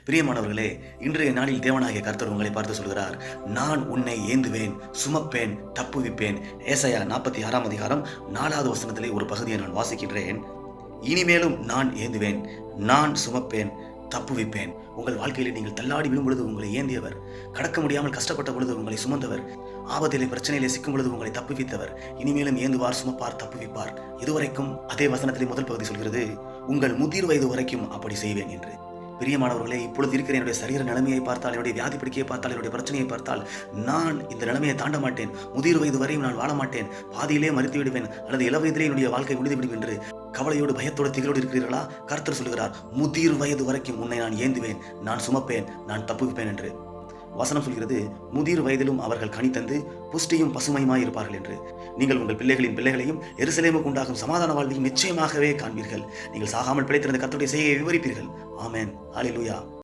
பிரியமானவர்களே, இன்றைய நாளில் தேவனாகிய கர்த்தர் உங்களை பார்த்து சொல்கிறார், நான் உன்னை ஏந்துவேன், சுமப்பேன், தப்புவிப்பேன். ஏசாயா 46 அதிகாரம் 4வது வசனத்திலே ஒரு பகுதியை நான் வாசிக்கின்றேன். இனிமேலும் நான் ஏந்துவேன், நான் சுமப்பேன், தப்புவிப்பேன். உங்கள் வாழ்க்கையிலே நீங்கள் தள்ளாடி விழும் பொழுது உங்களை ஏந்தியவர், கடக்க முடியாமல் கஷ்டப்பட்ட பொழுது உங்களை சுமந்தவர், ஆபத்திலே பிரச்சனையிலே சிக்கும் பொழுது உங்களை தப்புவித்தவர், இனிமேலும் ஏந்துவார், சுமப்பார், தப்புவிப்பார். இதுவரைக்கும் அதே வசனத்திலே முதல் பகுதி சொல்கிறது, உங்கள் முதிர் வயது வரைக்கும் அப்படி செய்வேன் என்று. பிரியமானவர்களே, இப்பொழுது இருக்கிற என்னுடைய சரீர நிலைமையை பார்த்தால், என்னுடைய வியாதி பிடிக்கையை பார்த்தால், என்னுடைய பிரச்சனையை பார்த்தால், நான் இந்த நிலைமையை தாண்ட மாட்டேன், முதிர் வயது வரையும் நான் வாழ மாட்டேன், பாதியிலே மறித்து விடுவேன், அல்லது இளவயதிலே என்னுடைய வாழ்க்கை முடிந்துவிடும் என்று கவலையோடு, பயத்தோடு, திகளோடு இருக்கிறீர்களா? கர்த்தர் சொல்கிறார், முதிர் வயது வரைக்கும் உன்னை நான் ஏந்துவேன், நான் சுமப்பேன், நான் தப்புவிப்பேன் என்று. வசனம் சொல்கிறது, முதிர் வயதிலும் அவர்கள் கனி தந்து புஷ்டியும் பசுமையுமாய் இருப்பார்கள் என்று. நீங்கள் உங்கள் பிள்ளைகளின் பிள்ளைகளையும் எருசலேமுக்கு உண்டாகும் சமாதான வாழ்வையும் நிச்சயமாகவே காண்பீர்கள். நீங்கள் சாகாமல் பிழைத்திருந்த கர்த்தருடைய செய்கையை விவரிப்பீர்கள். ஆமென். ஹல்லேலூயா.